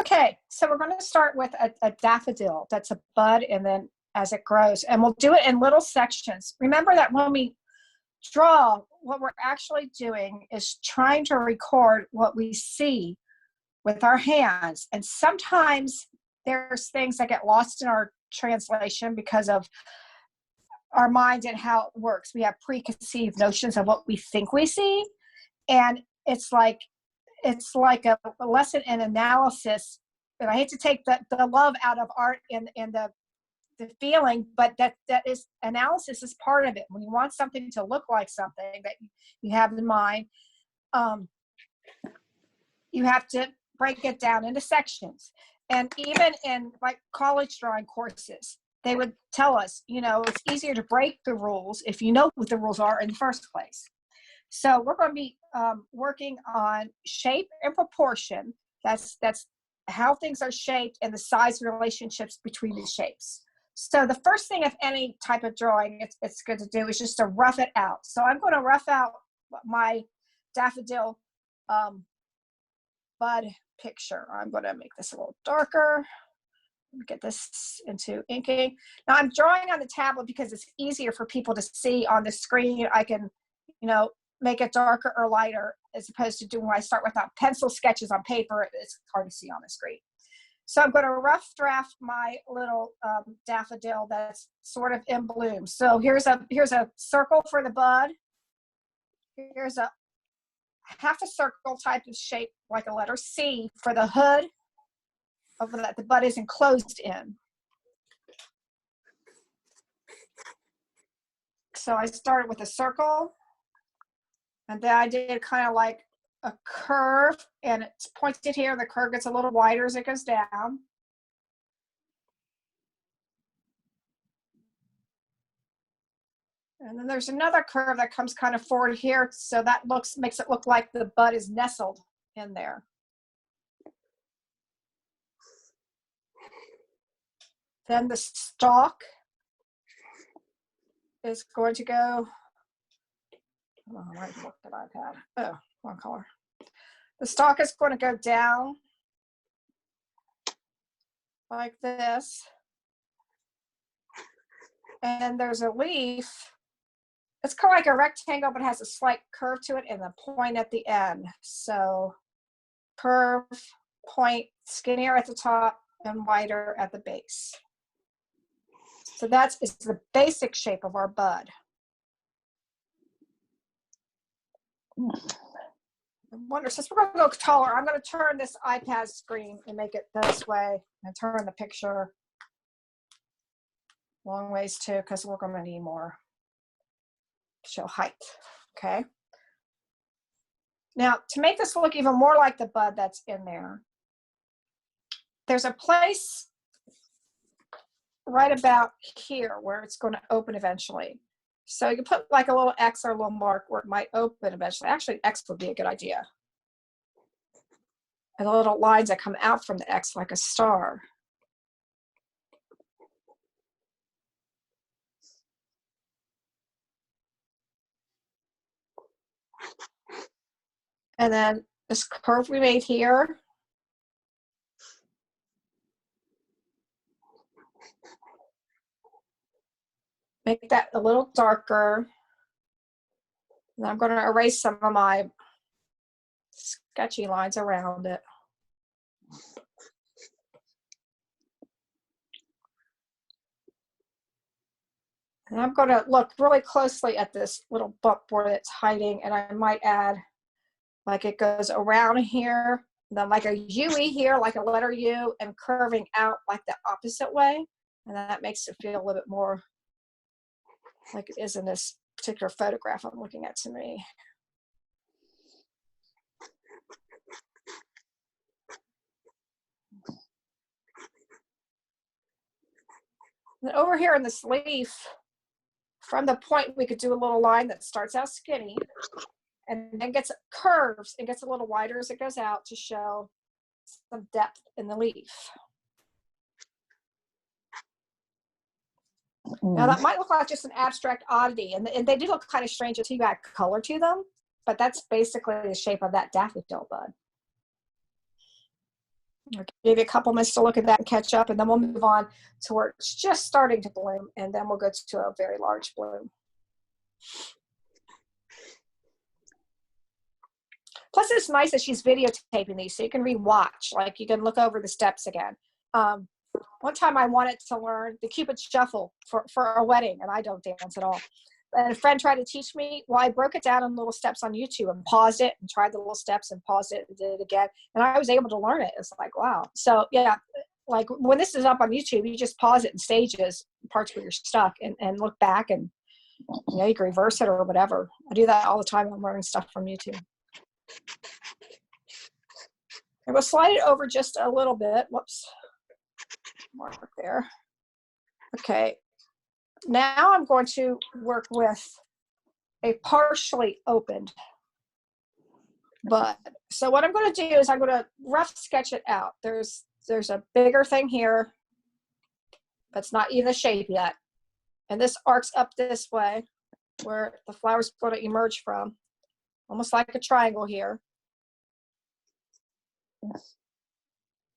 Okay, so we're going to start with a daffodil. That's a bud, and then as it grows, and we'll do it in little sections. Remember that when we draw, what we're actually doing is trying to record what we see with our hands. And sometimes there's things that get lost in our translation because of our mind and how it works. We have preconceived notions of what we think we see. And it's like a lesson in analysis. And I hate to take the love out of art and the feeling, but that is, analysis is part of it. When you want something to look like something that you have in mind, you have to break it down into sections. And even in like college drawing courses, they would tell us, you know, it's easier to break the rules if you know what the rules are in the first place. So we're going to be working on shape and proportion. That's how things are shaped and the size relationships between these shapes. So the first thing of any type of drawing it's good to do is just to rough it out. So I'm going to rough out my daffodil bud picture. I'm going to make this a little darker. Get this into inking. Now I'm drawing on the tablet because it's easier for people to see on the screen. I can, you know, make it darker or lighter as opposed to doing when I start without pencil sketches on paper. It's hard to see on the screen. So I'm going to rough draft my little daffodil that's sort of in bloom. So here's a circle for the bud. Here's a half a circle type of shape like a letter C for the hood of that the bud is enclosed in. So I started with a circle, and then I did kind of like a curve, and it's pointed here. The curve gets a little wider as it goes down. And then there's another curve that comes kind of forward here, so that makes it look like the bud is nestled in there. Then the stalk is going to go, oh, I might look at iPad. Oh, wrong color. The stalk is going to go down like this. And then there's a leaf. It's kind of like a rectangle, but has a slight curve to it and a point at the end. So curve, point, skinnier at the top and wider at the base. So that is the basic shape of our bud. I wonder, since we're going to go taller, I'm going to turn this iPad screen and make it this way and turn the picture long ways too, because we're going to need more show height. Okay. Now, to make this look even more like the bud that's in there, there's a place right about here where it's going to open eventually. So you put like a little X or a little mark where it might open eventually. Actually, X would be a good idea. And the little lines that come out from the X like a star. And then this curve we made here. Make that a little darker. And I'm going to erase some of my sketchy lines around it. And I'm going to look really closely at this little bump where it's hiding, and I might add, like it goes around here, then like a U-E here, like a letter U, and curving out like the opposite way. And that makes it feel a little bit more like it is in this particular photograph I'm looking at to me. And over here in this leaf, from the point, we could do a little line that starts out skinny and then gets curves and gets a little wider as it goes out to show some depth in the leaf. Now that might look like just an abstract oddity, and they do look kind of strange until you add color to them, but that's basically the shape of that daffodil bud. I'll give you a couple minutes to look at that and catch up, and then we'll move on to where it's just starting to bloom, and then we'll go to a very large bloom. Plus, it's nice that she's videotaping these, so you can rewatch. Like, you can look over the steps again. One time I wanted to learn the Cupid Shuffle for a wedding, and I don't dance at all. And a friend tried to teach me. Well, I broke it down in little steps on YouTube and paused it and tried the little steps and paused it and did it again. And I was able to learn it. It's like, wow. So yeah, like when this is up on YouTube, you just pause it in stages, parts where you're stuck, and look back, and you know, you can reverse it or whatever. I do that all the time. I'm learning stuff from YouTube. And we'll slide it over just a little bit. Whoops. Mark there. Okay. Now I'm going to work with a partially opened bud. So what I'm going to do is I'm going to rough sketch it out. There's a bigger thing here that's not even the shape yet. And this arcs up this way where the flower's going to emerge from, almost like a triangle here.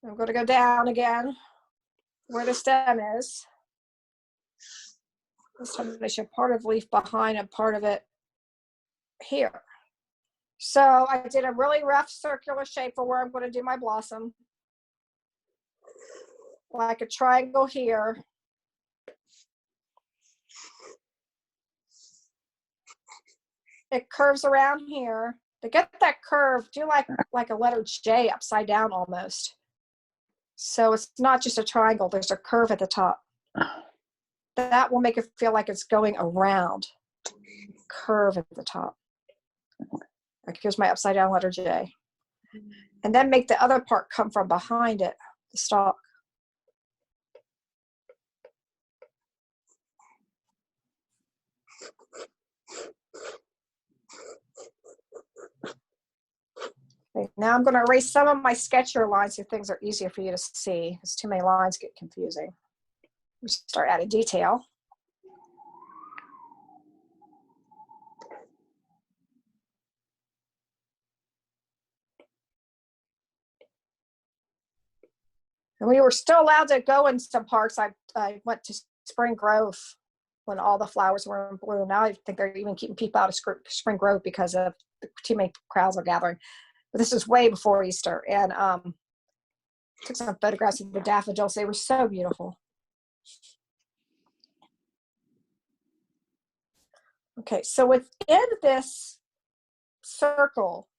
I'm going to go down again where the stem is. This time I should part of the leaf behind and part of it here. So I did a really rough circular shape for where I'm going to do my blossom. Like a triangle here. It curves around here. To get that curve, do like a letter J upside down almost. So it's not just a triangle, there's a curve at the top. That will make it feel like it's going around. Curve at the top. Like here's my upside down letter J. And then make the other part come from behind it, the stalk. Okay, now I'm going to erase some of my sketchier lines so things are easier for you to see, because too many lines get confusing. We start adding detail. And we were still allowed to go in some parks. I went to Spring Grove when all the flowers were in bloom. Now I think they're even keeping people out of Spring Grove because of too many crowds are gathering. But this is way before Easter. And took some photographs of the daffodils. They were so beautiful. Okay, so within this circle,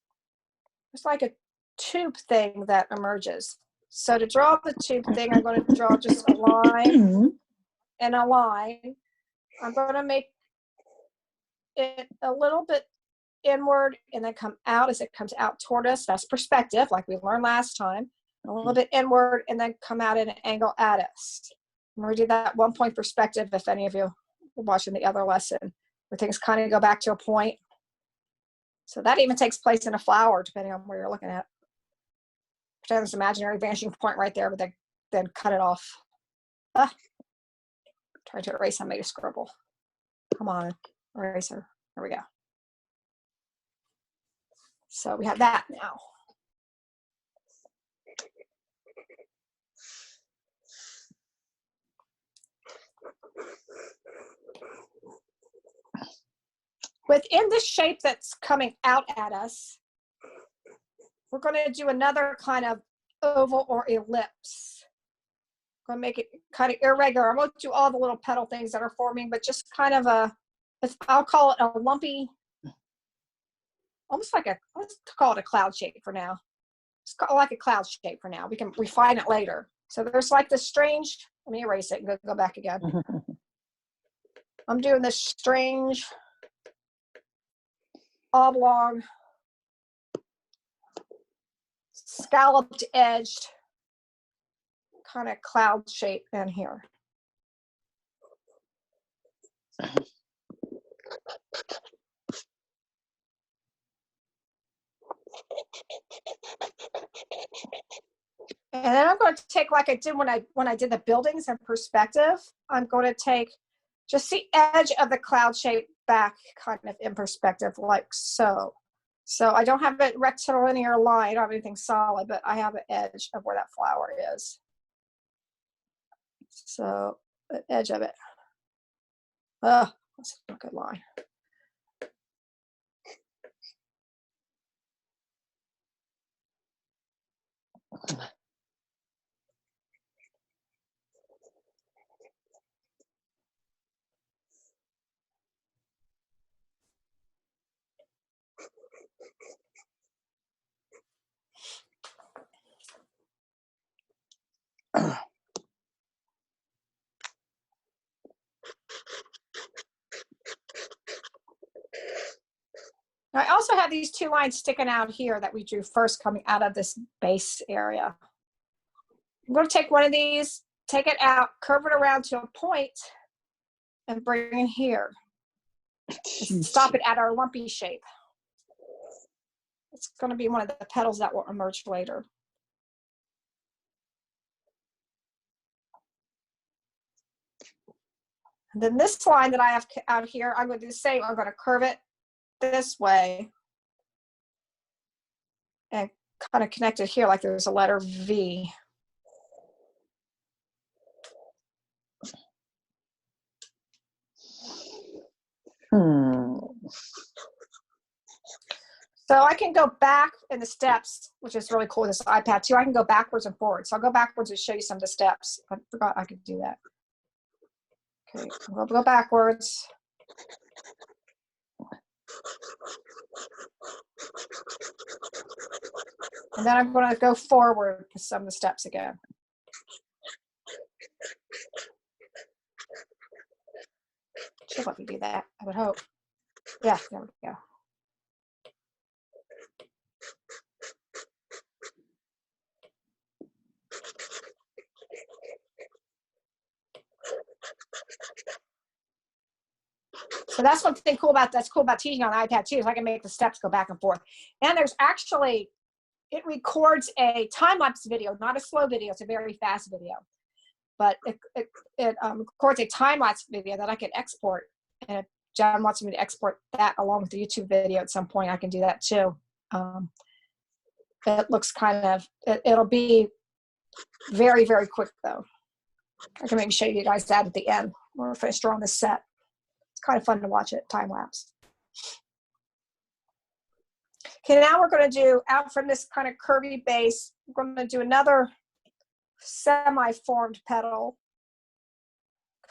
it's like a tube thing that emerges. So to draw the tube thing, I'm going to draw just a line and a line. I'm going to make it a little bit inward and then come out as it comes out toward us. That's perspective, like we learned last time. A little bit inward and then come out at an angle at us. I'm going to do that 1 point perspective if any of you were watching the other lesson, where things kind of go back to a point. So that even takes place in a flower, depending on where you're looking at. Pretend there's an imaginary vanishing point right there, but then cut it off. Trying to erase, I made a scribble. Come on, eraser. There we go. So we have that now. Within the shape that's coming out at us, we're going to do another kind of oval or ellipse. I'm going to make it kind of irregular. I won't do all the little petal things that are forming, but just kind of I'll call it a lumpy, almost like let's call it a cloud shape for now. It's like a cloud shape for now. We can refine it later. So there's like this strange, let me erase it and go back again. I'm doing this strange oblong, scalloped edged kind of cloud shape in here. And then I'm going to take, like I did when I did the buildings in perspective, I'm going to take just the edge of the cloud shape back kind of in perspective, like so. So I don't have a rectilinear line, I don't have anything solid, but I have an edge of where that flower is. So the edge of it. Oh, that's a good line. I also have these two lines sticking out here that we drew first coming out of this base area. I'm going to take one of these, take it out, curve it around to a point, and bring it here. Stop it at our lumpy shape. It's going to be one of the petals that will emerge later. And then this line that I have out here, I'm going to do the same. I'm going to curve it this way and kind of connect it here like there's a letter V. So I can go back in the steps, which is really cool with this iPad too. I can go backwards and forwards. So I'll go backwards and show you some of the steps. I forgot I could do that. Okay, I'm going to go backwards. And then I'm going to go forward with some of the steps again. Should let me do that, I would hope. Yeah, there we go. So that's one thing that's cool about teaching on the iPad too, is I can make the steps go back and forth. And there's actually, it records a time-lapse video, not a slow video, it's a very fast video. But it records a time-lapse video that I can export. And if John wants me to export that along with the YouTube video at some point, I can do that too. It looks kind of, it'll be very, very quick though. I can maybe show you guys that at the end when we're finished drawing this set. It's kind of fun to watch it, time-lapse. Okay, now we're going to do, out from this kind of curvy base, we're going to do another semi-formed petal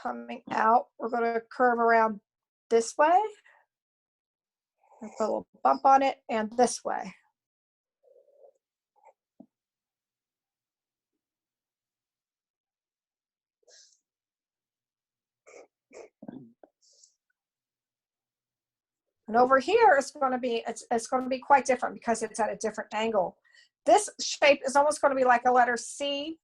coming out. We're going to curve around this way, and put a little bump on it, and this way. And over here, it's going to be quite different because it's at a different angle. This shape is almost going to be like a letter C.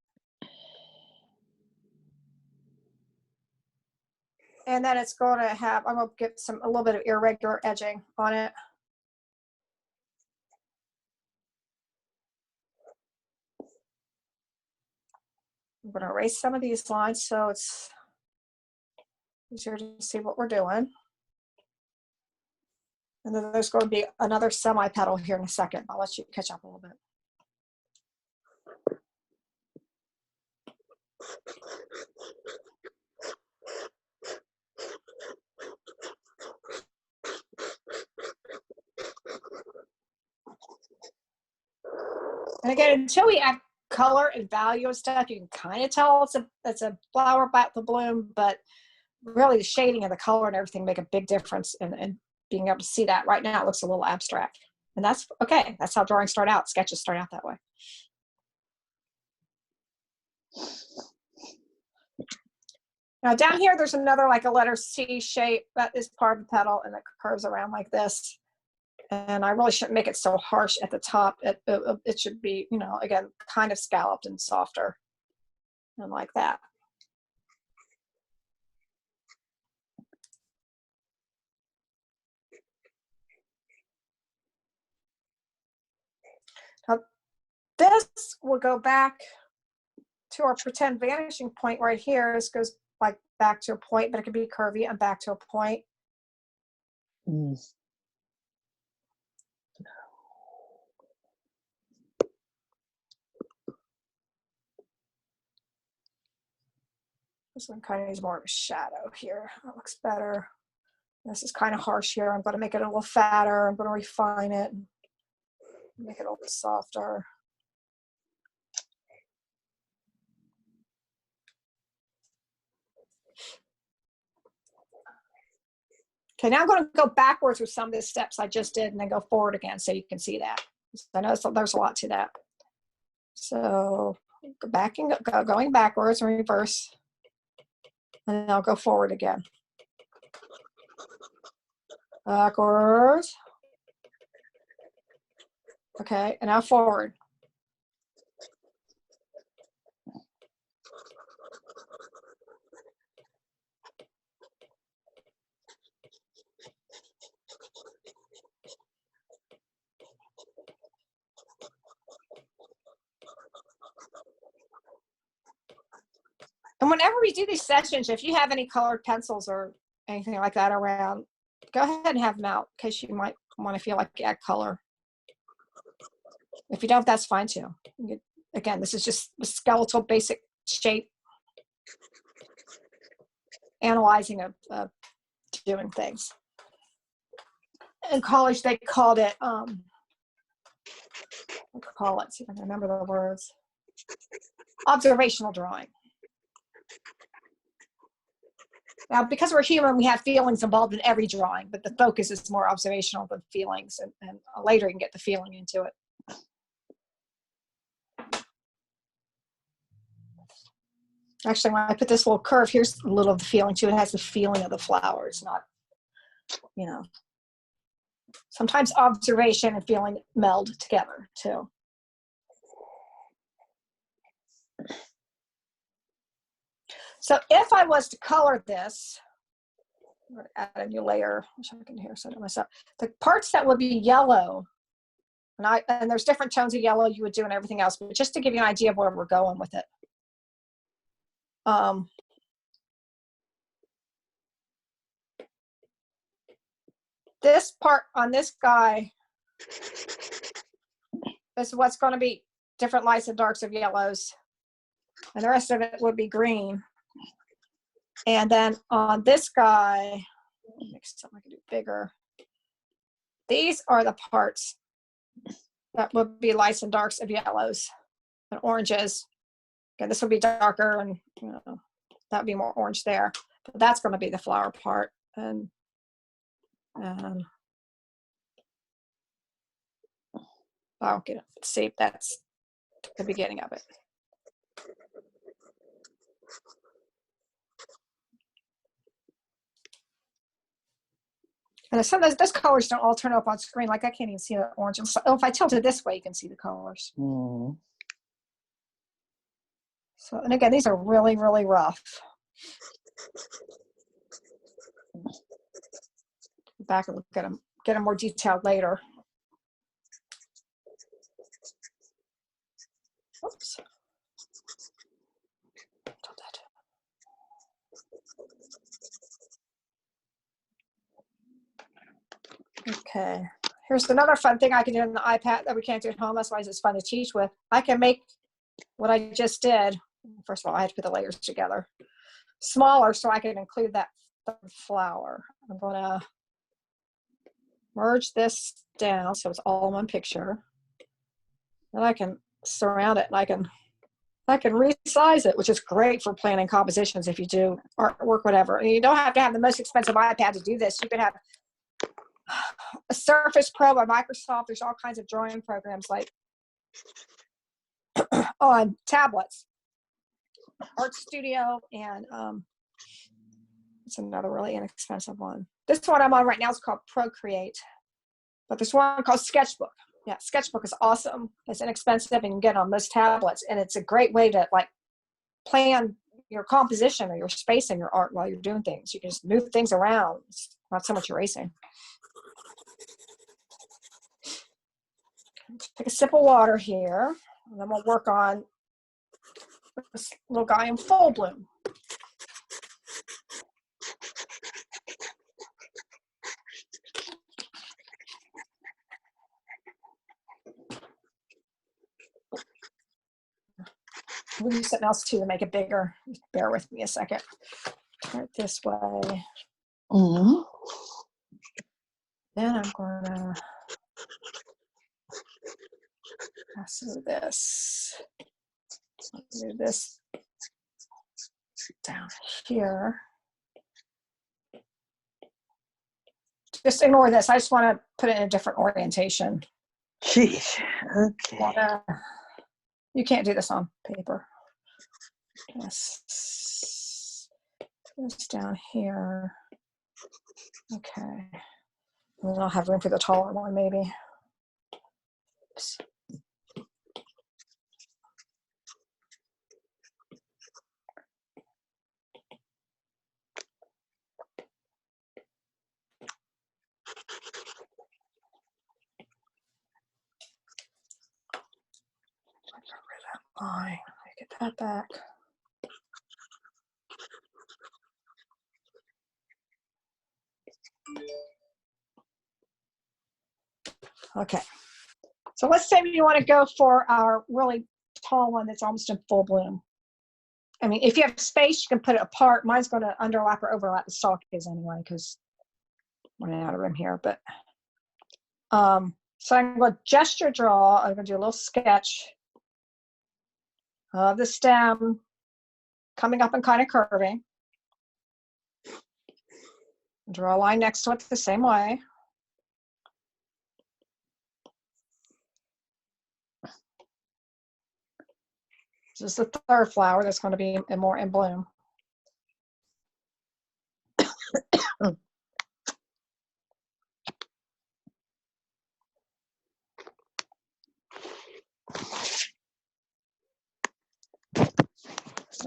And then it's going to have, I'm going to get a little bit of irregular edging on it. I'm going to erase some of these lines so it's easier to see what we're doing. And then there's going to be another semi-petal here in a second. I'll let you catch up a little bit. And again, until we add color and value and stuff, you can kind of tell it's a flower about to bloom, but really the shading and the color and everything make a big difference in being able to see that. Right now it looks a little abstract, and that's okay. That's how drawings start out. Sketches start out that way. Now down here there's another like a letter C shape that is part of the petal, and it curves around like this. And I really shouldn't make it so harsh at the top. It should be, you know, again, kind of scalloped and softer and like that. Now, this will go back to our pretend vanishing point right here. This goes like back to a point, but it could be curvy and back to a point. This one kind of needs more of a shadow here. That looks better. This is kind of harsh here. I'm going to make it a little fatter. I'm going to refine it, make it a little softer. Okay, now I'm going to go backwards with some of the steps I just did and then go forward again so you can see that. I know there's a lot to that. So going backwards and reverse, and then I'll go forward again. Backwards. Okay, and now forward. And whenever we do these sessions, if you have any colored pencils or anything like that around, go ahead and have them out in case you might want to feel like you add color. If you don't, that's fine too. Again, this is just a skeletal basic shape analyzing of doing things. In college, they called it, what do I call it? See if I can remember the words. Observational drawing. Now, because we're human, we have feelings involved in every drawing, but the focus is more observational than feelings, and later you can get the feeling into it. Actually, when I put this little curve, here's a little of the feeling too. It has the feeling of the flower. It's not, you know, sometimes observation and feeling meld together too. So if I was to color this, I'm going to add a new layer. Wish I can hear something myself. The parts that would be yellow, and there's different tones of yellow you would do and everything else, but just to give you an idea of where we're going with it. This part on this guy is what's going to be different lights and darks of yellows, and the rest of it would be green. And then on this guy, make something I can do bigger. These are the parts that would be lights and darks of yellows and oranges. Okay, this would be darker, and you know, that would be more orange there. But that's going to be the flower part, and I'll get it. See, that's the beginning of it. And some of those colors don't all turn up on screen. Like I can't even see the orange. So if I tilt it this way, you can see the colors. Mm. So, and again, these are really, really rough. Go back and look at them, get them more detailed later. Oops. Okay, here's another fun thing I can do on the iPad that we can't do at home. That's why it's fun to teach with. I can make what I just did. First of all, I had to put the layers together smaller so I can include that flower. I'm going to merge this down so it's all in one picture. Then I can surround it, and I can resize it, which is great for planning compositions if you do artwork, whatever. And you don't have to have the most expensive iPad to do this. You can have a Surface Pro by Microsoft. There's all kinds of drawing programs like on tablets. Art Studio, and it's another really inexpensive one. This one I'm on right now is called Procreate, but there's one called Sketchbook. Yeah, Sketchbook is awesome. It's inexpensive and you can get it on most tablets, and it's a great way to like plan your composition or your space in your art while you're doing things. You can just move things around. It's not so much erasing. Take a sip of water here, and then we'll work on this little guy in full bloom. we'll do something else too to make it bigger. Bear with me a second. Turn it this way. Mm-hmm. Then I'm gonna lasso this. Do this down here. Just ignore this. I just want to put it in a different orientation. Jeez. Okay. You can't do this on paper. This down here. Okay. And then I'll have room for the taller one, maybe. Oops. Line. Get that back. Okay. So let's say we want to go for our really tall one that's almost in full bloom. I mean, if you have space, you can put it apart. Mine's going to underlap or overlap the stalk is anyway, because I'm running out of room here. But so I'm going to gesture draw. I'm going to do a little sketch of the stem coming up and kind of curving. Draw a line next to it the same way. This is the third flower that's going to be more in bloom.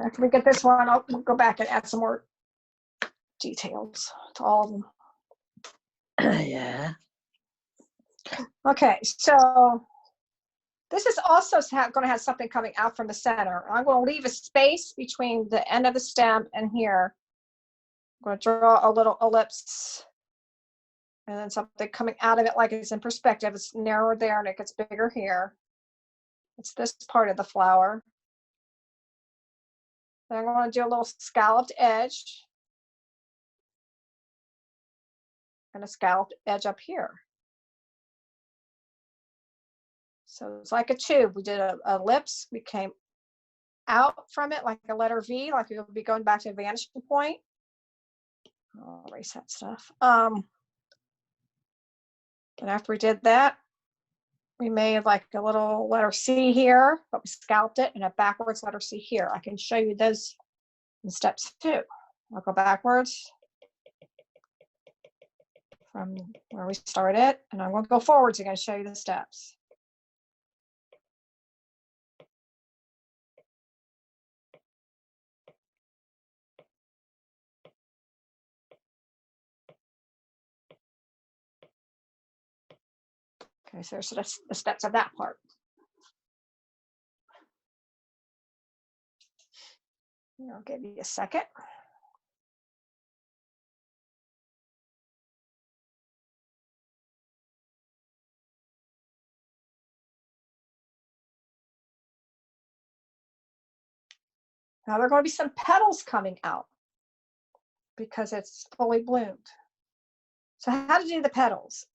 After we get this one, I'll go back and add some more details to all of them. Yeah. Okay, so this is also going to have something coming out from the center. I'm going to leave a space between the end of the stem and here. I'm going to draw a little ellipse and then something coming out of it like it's in perspective. It's narrower there and it gets bigger here. It's this part of the flower. Then I'm going to do a little scalloped edge and a scalloped edge up here. So it's like a tube. We did a ellipse. We came out from it like a letter V, like we would be going back to a vanishing point. I'll erase that stuff. And after we did that, we made like a little letter C here, but we scalloped it, and a backwards letter C here. I can show you those in steps too. I'll go backwards from where we started, and I'm going to go forwards again to show you the steps. Okay, so there's the steps of that part. I'll give you a second. Now there are going to be some petals coming out because it's fully bloomed. So how to do the petals?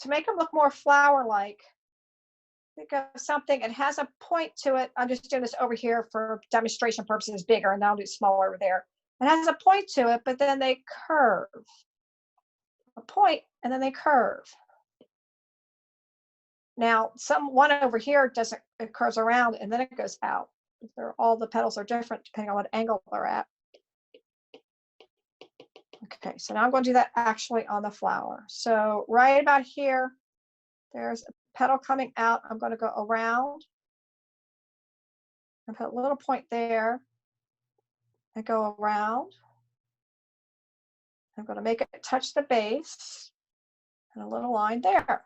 To make them look more flower-like, think of something, it has a point to it. I'm just doing this over here for demonstration purposes, bigger, and I'll do smaller over there. It has a point to it, but then they curve. A point, and then they curve. Now, one over here doesn't, it curves around and then it goes out. All the petals are different depending on what angle they're at. Okay, so now I'm going to do that actually on the flower. So right about here, there's a petal coming out. I'm going to go around and put a little point there and go around. I'm going to make it touch the base and a little line there.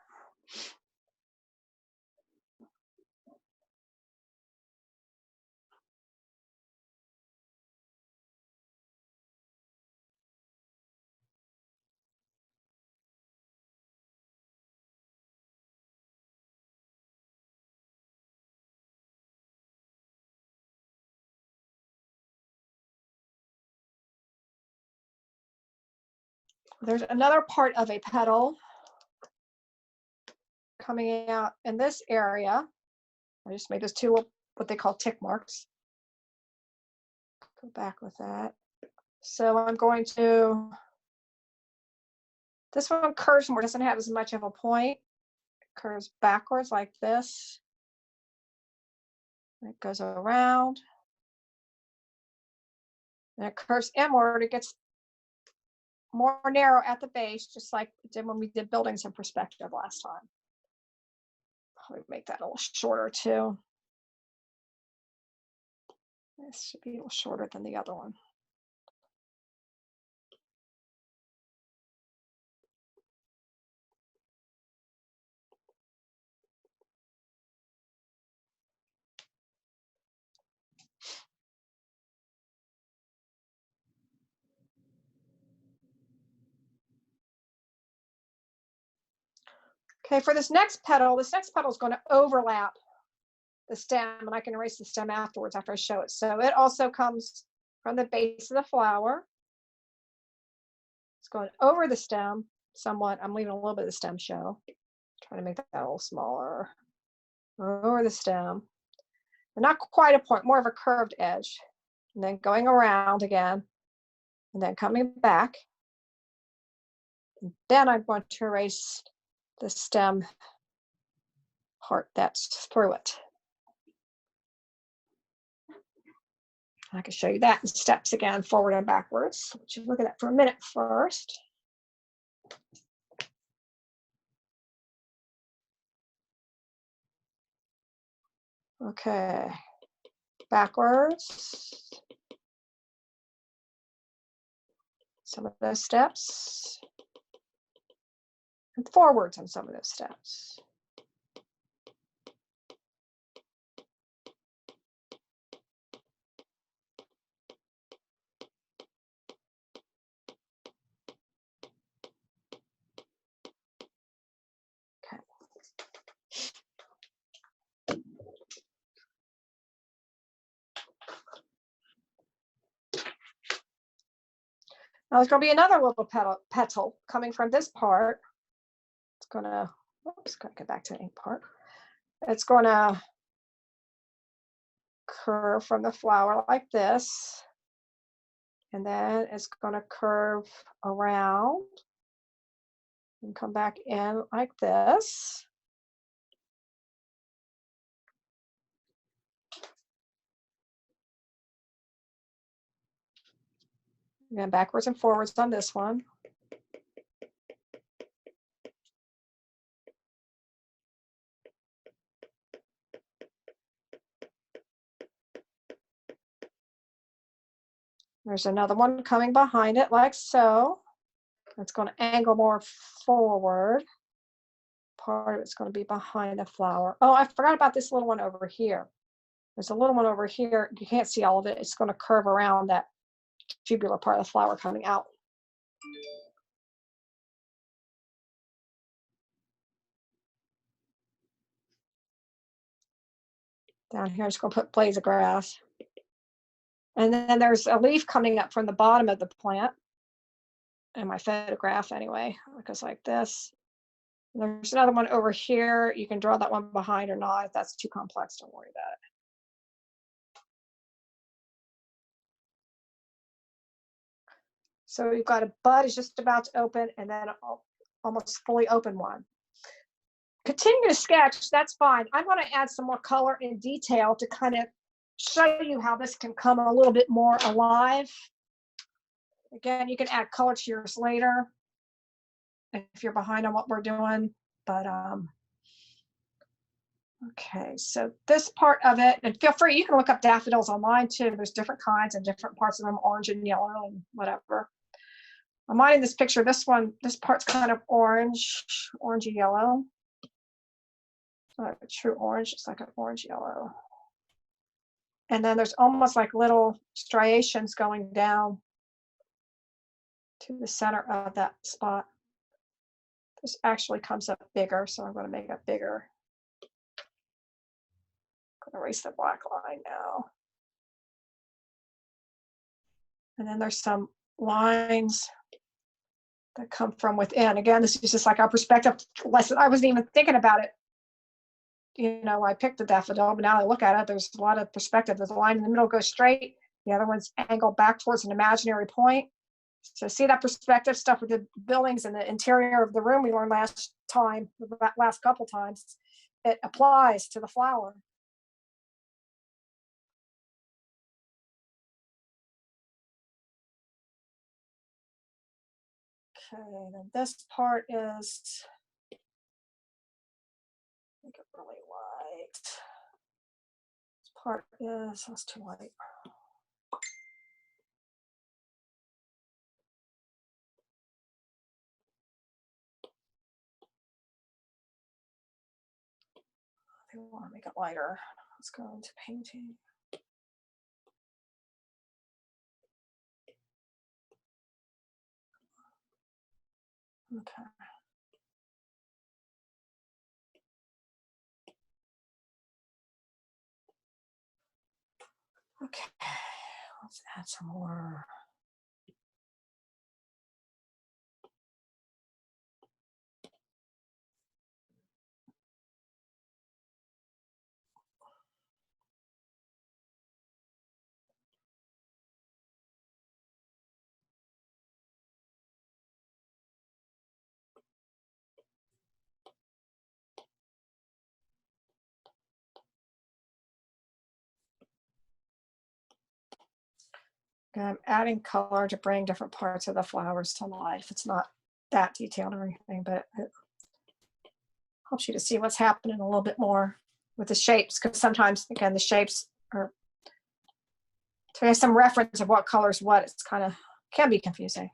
There's another part of a petal coming out in this area. I just made those two little, what they call tick marks. Go back with that. So I'm going to, this one curves more, doesn't have as much of a point. It curves backwards like this. It goes around. And it curves inward. It gets more narrow at the base, just like it did when we did buildings in perspective last time. Probably make that a little shorter too. This should be a little shorter than the other one. Okay, for this next petal is going to overlap the stem, and I can erase the stem afterwards after I show it. So it also comes from the base of the flower. It's going over the stem somewhat. I'm leaving a little bit of the stem show. Trying to make that a little smaller. Over the stem. And not quite a point, more of a curved edge. And then going around again, and then coming back. And then I'm going to erase the stem part that's through it. I can show you that in steps again, forward and backwards. We should look at that for a minute first. Okay, backwards. Some of those steps. And forwards on some of those steps. Now there's going to be another little petal coming from this part. It's going to, oops, got to get back to the ink part. It's going to curve from the flower like this. And then it's going to curve around and come back in like this. Again, backwards and forwards on this one. There's another one coming behind it like so. It's going to angle more forward. Part of it's going to be behind the flower. Oh, I forgot about this little one over here. There's a little one over here. You can't see all of it. It's going to curve around that tubular part of the flower coming out. Down here, it's going to put blades of grass. And then there's a leaf coming up from the bottom of the plant. In my photograph anyway, it goes like this. And there's another one over here. You can draw that one behind or not. If that's too complex, don't worry about it. So we've got a bud is just about to open and then almost fully open one. Continue to sketch, that's fine. I'm going to add some more color and detail to kind of show you how this can come a little bit more alive. Again, you can add color to yours later if you're behind on what we're doing, but okay, so this part of it, and feel free, you can look up daffodils online too. There's different kinds and different parts of them, orange and yellow and whatever. I'm mine in this picture, this part's kind of orangey yellow. It's not a true orange, it's like an orange yellow. And then there's almost like little striations going down to the center of that spot. This actually comes up bigger, so I'm going to make it bigger. I'm going to erase the black line now. And then there's some lines that come from within. Again, this is just like our perspective lesson. I wasn't even thinking about it. I picked the daffodil, but now I look at it, there's a lot of perspective. There's a line in the middle goes straight. The other one's angled back towards an imaginary point. So see that perspective stuff with the buildings and the interior of the room we learned last couple times. It applies to the flower. Okay, then this part is, make it really light. This part is, that's too light. I want to make it lighter. Let's go into painting. Okay. Okay, let's add some more. I'm adding color to bring different parts of the flowers to life. It's not that detailed or anything, but it helps you to see what's happening a little bit more with the shapes, because sometimes, again, the shapes are, to have some reference of what color is what, it's kind of, can be confusing.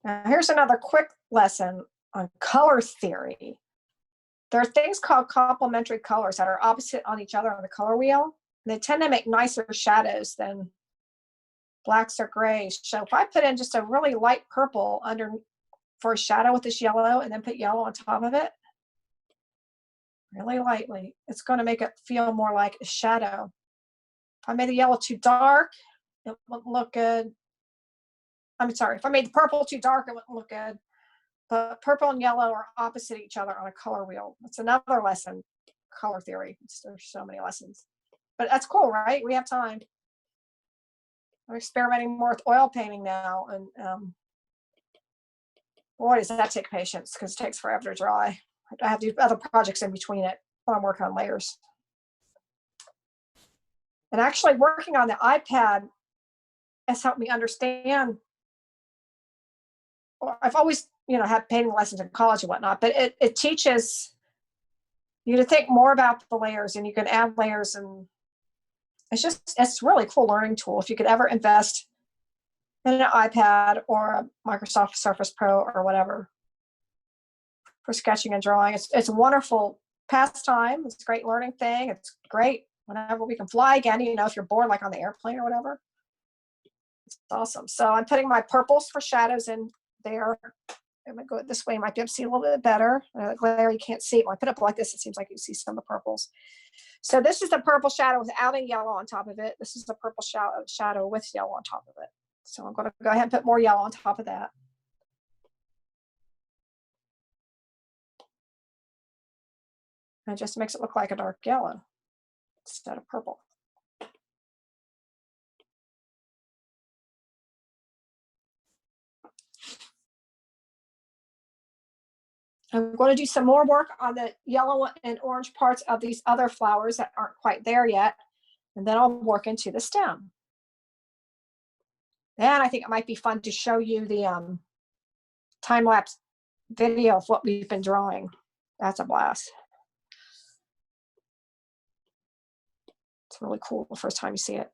Now, here's another quick lesson on color theory. There are things called complementary colors that are opposite on each other on the color wheel. They tend to make nicer shadows than blacks or grays. So if I put in just a really light purple under for a shadow with this yellow and then put yellow on top of it, really lightly, it's going to make it feel more like a shadow. If I made the yellow too dark, it wouldn't look good. I'm sorry, if I made the purple too dark, it wouldn't look good. But purple and yellow are opposite each other on a color wheel. It's another lesson, color theory. There's so many lessons. But that's cool, right? We have time. I'm experimenting more with oil painting now. And boy, does that take patience, because it takes forever to dry. I have to do other projects in between it while I'm working on layers. And actually working on the iPad has helped me understand. I've always, had painting lessons in college and whatnot, but it teaches you to think more about the layers, and you can add layers, and it's really cool learning tool. If you could ever invest in an iPad or a Microsoft Surface Pro or whatever for sketching and drawing, it's a wonderful pastime. It's a great learning thing. It's great whenever we can fly again, if you're bored, like on the airplane or whatever. It's awesome. So I'm putting my purples for shadows in there. I'm going to go this way. You might be able to see a little bit better. Glare, you can't see it. When I put it up like this, it seems like you see some of the purples. So this is the purple shadow without any yellow on top of it. This is the purple shadow with yellow on top of it. So I'm going to go ahead and put more yellow on top of that. And it just makes it look like a dark yellow instead of purple. I'm going to do some more work on the yellow and orange parts of these other flowers that aren't quite there yet. And then I'll work into the stem. And I think it might be fun to show you the time-lapse video of what we've been drawing. That's a blast. It's really cool the first time you see it.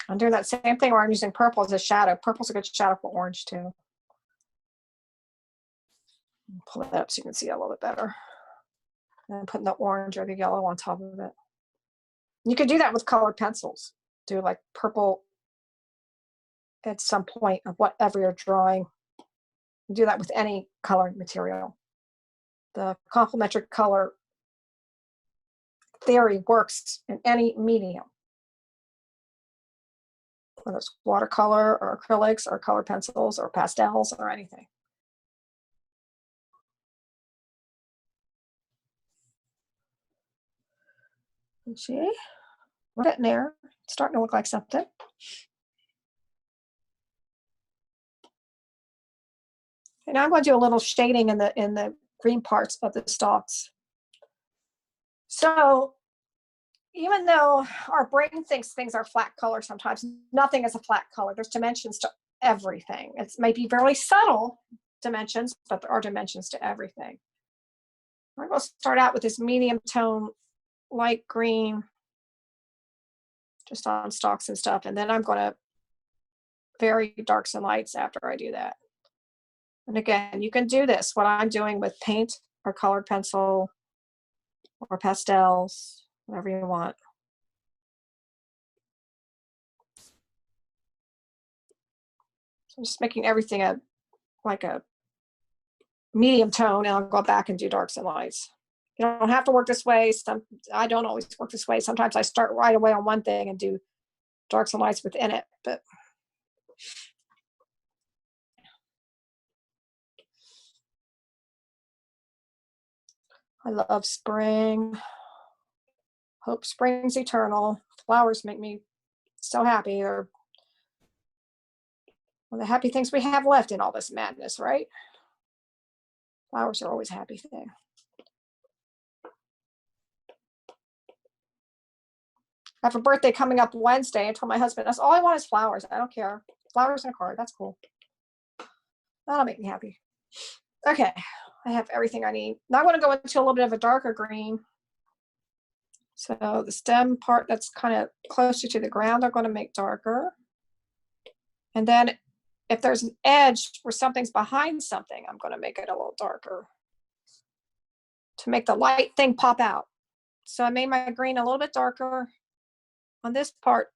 I'm doing that same thing where I'm using purple as a shadow. Purple's a good shadow for orange too. Pull that up so you can see it a little bit better. And putting the orange or the yellow on top of it. You could do that with colored pencils. Do like purple at some point of whatever you're drawing. Do that with any colored material. The complementary color theory works in any medium, whether it's watercolor or acrylics or colored pencils or pastels or anything. See, we're getting there. It's starting to look like something. And I'm going to do a little shading in the green parts of the stalks. So even though our brain thinks things are flat color, sometimes nothing is a flat color. There's dimensions to everything. It may be very subtle dimensions, but there are dimensions to everything. I'm going to start out with this medium tone, light green, just on stalks and stuff. And then I'm going to vary darks and lights after I do that. And again, you can do this, what I'm doing with paint or colored pencil or pastels, whatever you want. So I'm just making everything like a medium tone, and I'll go back and do darks and lights. You don't have to work this way. I don't always work this way. Sometimes I start right away on one thing and do darks and lights within it, but I love spring. Hope spring's eternal. Flowers make me so happy. They're one of the happy things we have left in all this madness, right? Flowers are always a happy thing. I have a birthday coming up Wednesday. I told my husband, that's all I want is flowers. I don't care. Flowers and a card, that's cool. That'll make me happy. Okay, I have everything I need. Now I'm going to go into a little bit of a darker green. So the stem part that's kind of closer to the ground, I'm going to make darker. And then if there's an edge where something's behind something, I'm going to make it a little darker to make the light thing pop out. So I made my green a little bit darker on this part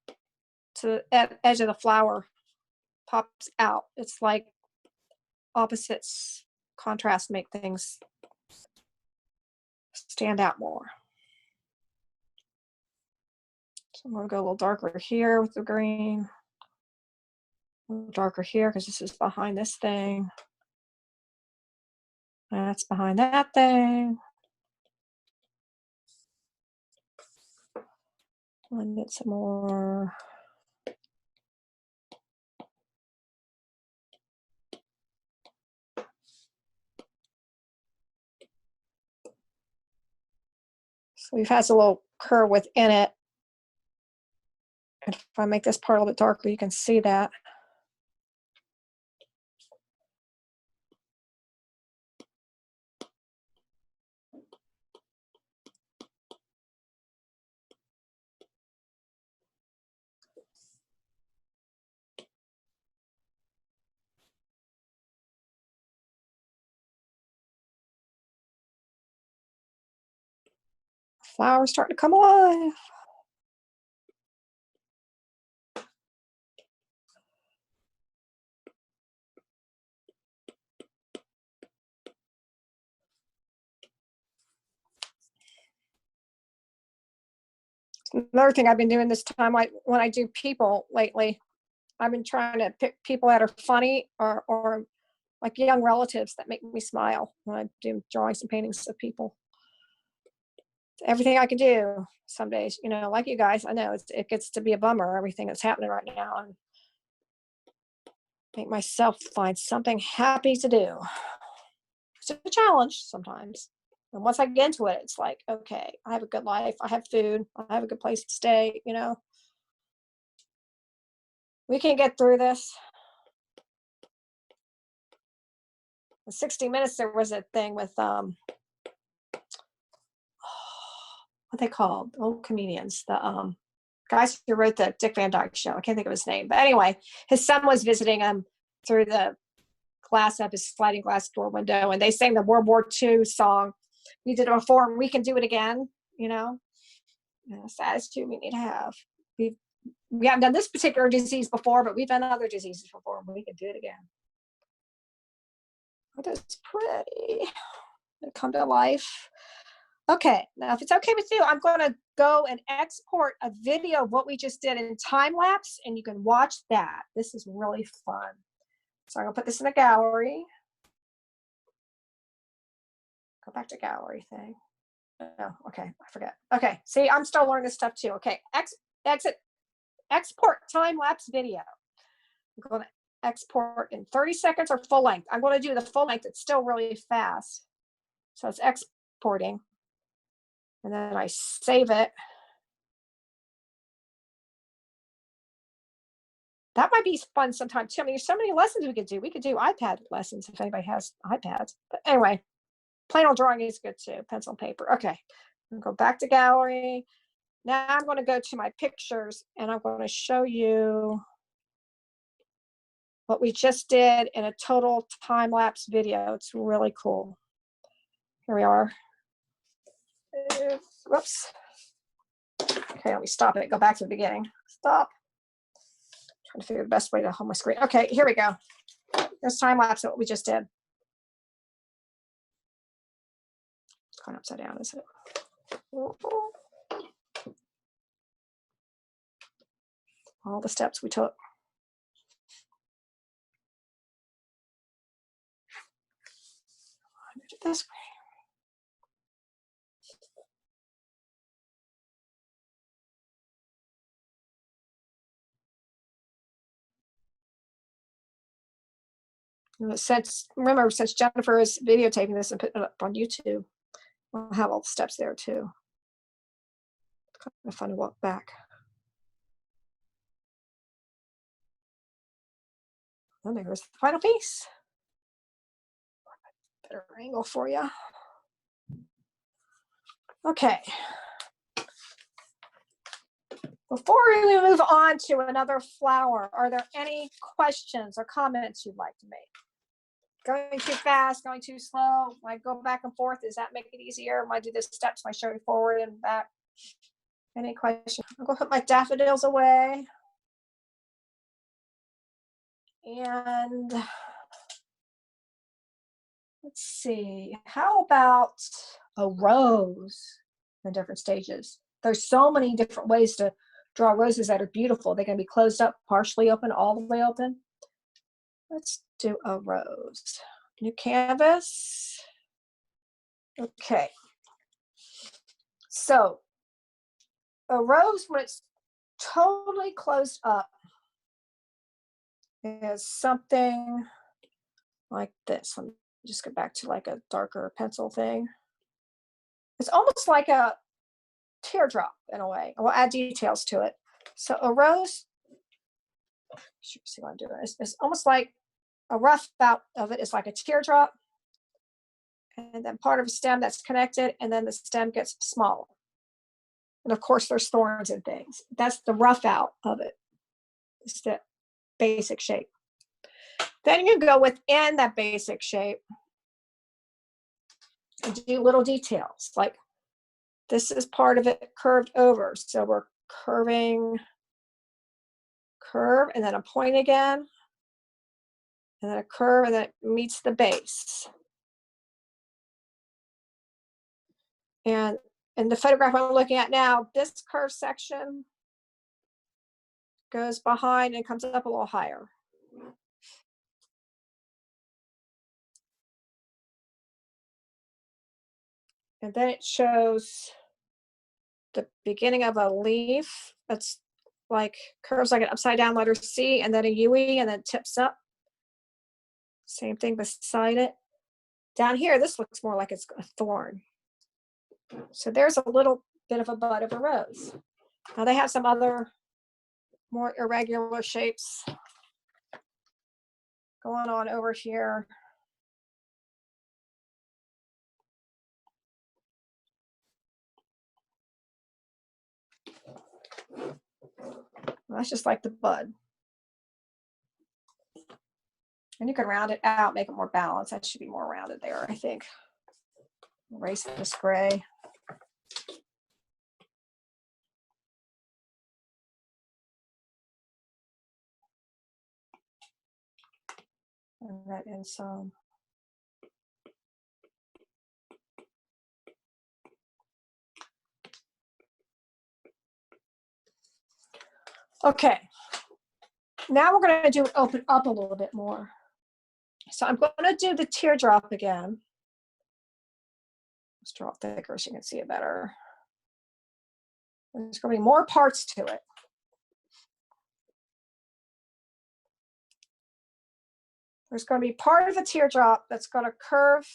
to the edge of the flower pops out. It's like opposites contrast make things stand out more. So I'm going to go a little darker here with the green, a little darker here because this is behind this thing. That's behind that thing. Blend it some more. So we've had a little curve within it. And if I make this part a little bit darker, you can see that. Flowers starting to come alive. Another thing I've been doing this time, when I do people lately, I've been trying to pick people that are funny or like young relatives that make me smile when I do drawings and paintings of people. Everything I can do some days, you know, like you guys, I know it gets to be a bummer, everything that's happening right now, and make myself find something happy to do. It's a challenge sometimes. And once I get into it, it's like, okay, I have a good life. I have food. I have a good place to stay, you know. We can get through this. In 60 Minutes, there was a thing with, what they called, old comedians, the guy who wrote the Dick Van Dyke Show. I can't think of his name, but anyway, his son was visiting him through the glass of his sliding glass door window, and they sang the World War II song. We did it before, and we can do it again. You know, that's the attitude we need to have. We haven't done this particular disease before, but we've done other diseases before, and we can do it again. Oh, that's pretty. They come to life. Okay, now if it's okay with you, I'm going to go and export a video of what we just did in time-lapse, and you can watch that. This is really fun. So I'm going to put this in a gallery. Go back to gallery thing. Oh, okay, I forget. Okay, see, I'm still learning this stuff too. Okay, export time-lapse video. I'm going to export in 30 seconds or full length. I'm going to do the full length. It's still really fast. So it's exporting. And then I save it. That might be fun sometime too. I mean, there's so many lessons we could do. We could do iPad lessons if anybody has iPads. But anyway, plain old drawing is good too. Pencil and paper. Okay, I'm gonna go back to gallery. Now I'm going to go to my pictures, and I'm going to show you what we just did in a total time-lapse video. It's really cool. Here we are. Whoops. Okay, let me stop it. Go back to the beginning. Stop. Trying to figure the best way to hold my screen. Okay, here we go. There's time-lapse of what we just did. It's going upside down, isn't it? All the steps we took. This way. Since Jennifer is videotaping this and putting it up on YouTube, we'll have all the steps there too. It's kind of fun to walk back. And there's the final piece. Better angle for you. Okay. Before we move on to another flower, are there any questions or comments you'd like to make? Going too fast, going too slow? When I go back and forth, does that make it easier? When I do the steps, when I show you forward and back? Any questions? I'm going to put my daffodils away. And let's see, how about a rose in different stages? There's so many different ways to draw roses that are beautiful. They can be closed up, partially open, all the way open. Let's do a rose. New canvas. Okay. So a rose, when it's totally closed up, is something like this. Let me just go back to like a darker pencil thing. It's almost like a teardrop in a way. We'll add details to it. So a rose, see what I'm doing. It's almost like a rough out of it is like a teardrop, and then part of a stem that's connected, and then the stem gets smaller. And of course, there's thorns and things. That's the rough out of it. It's the basic shape. Then you go within that basic shape and do little details. Like this is part of it curved over. So we're curving, curve, and then a point again, and then a curve, and then it meets the base. And in the photograph I'm looking at now, this curved section goes behind and comes up a little higher. And then it shows the beginning of a leaf that's like curves like an upside down letter C, and then a UE, and then tips up. Same thing beside it. Down here, this looks more like it's a thorn. So there's a little bit of a bud of a rose. Now they have some other more irregular shapes going on over here. That's just like the bud. And you can round it out, make it more balanced. That should be more rounded there, I think. Erase this gray. And that in some. Okay. Now we're going to do it open up a little bit more. So I'm going to do the teardrop again. Let's draw it thicker so you can see it better. There's going to be more parts to it. There's going to be part of the teardrop that's going to curve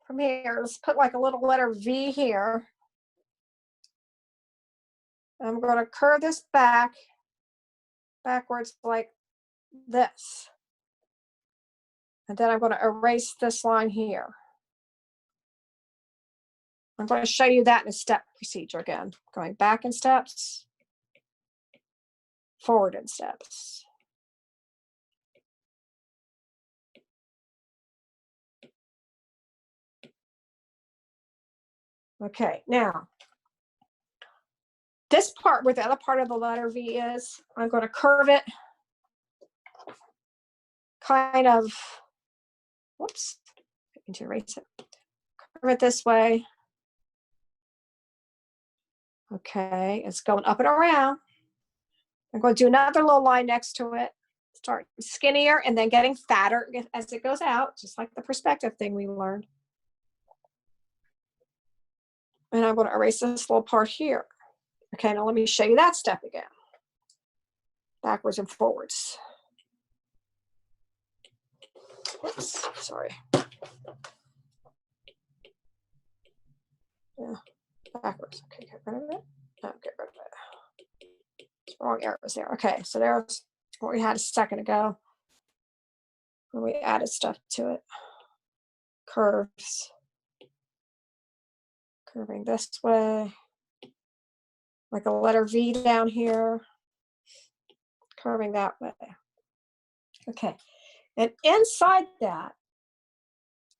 from here. Let's put like a little letter V here. I'm going to curve this backwards like this. And then I'm going to erase this line here. I'm going to show you that in a step procedure again. Going back in steps, forward in steps. Okay, now, this part where the other part of the letter V is, I'm going to curve it kind of, whoops, I need to erase it. Curve it this way. Okay, it's going up and around. I'm going to do another little line next to it. Start skinnier and then getting fatter as it goes out, just like the perspective thing we learned. And I'm going to erase this little part here. Okay, now let me show you that step again. Backwards and forwards. Oops, sorry. Yeah, backwards. Okay, get rid of it. No, get rid of it. It's wrong arrows there. Okay, so there's what we had a second ago. When we added stuff to it. Curves. Curving this way. Like a letter V down here. Curving that way. Okay, and inside that,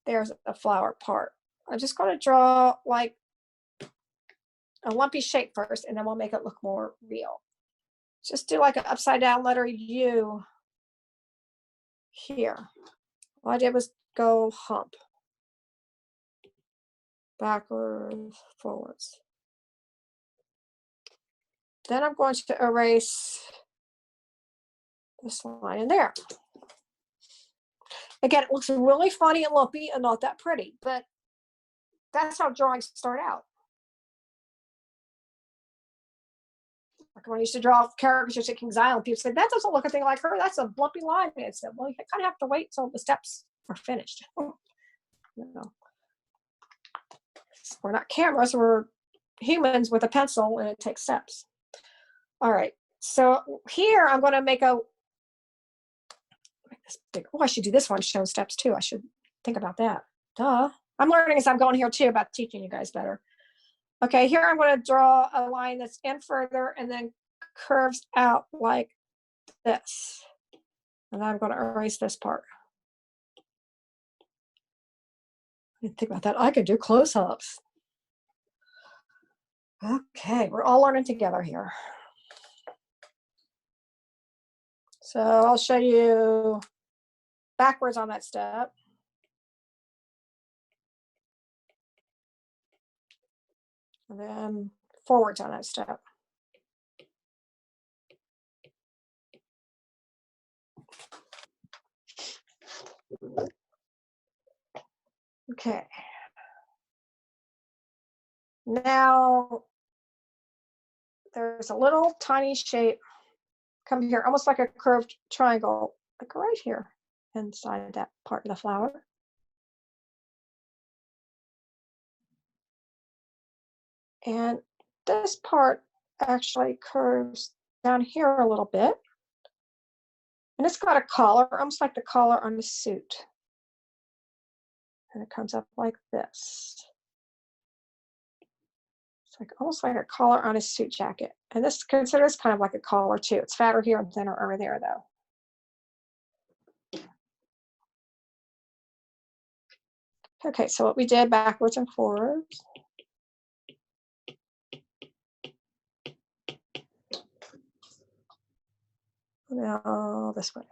there's a flower part. I'm just going to draw like a lumpy shape first, and then we'll make it look more real. Just do like an upside down letter U here. All I did was go hump. Backwards, forwards. Then I'm going to erase this line in there. Again, it looks really funny and lumpy and not that pretty, but that's how drawings start out. Like when I used to draw characters to King's Island, people said, that doesn't look a thing like her. That's a lumpy line. And I said, well, you kind of have to wait until the steps are finished. You know. We're not cameras, we're humans with a pencil, and it takes steps. All right, so here I'm going to make this big. Oh, I should do this one, show steps too. I should think about that. Duh. I'm learning as I'm going here too about teaching you guys better. Okay, here I'm going to draw a line that's in further and then curves out like this. And then I'm going to erase this part. I didn't think about that. I could do close-ups. Okay, we're all learning together here. So I'll show you backwards on that step. And then forwards on that step. Okay. Now there's a little tiny shape come here, almost like a curved triangle, like right here inside that part of the flower. And this part actually curves down here a little bit. And it's got a collar, almost like the collar on a suit. And it comes up like this. So like almost like a collar on his suit jacket. And this considers kind of like a collar too. It's fatter here and thinner over there though. Okay, so what we did backwards and forwards. Now this way.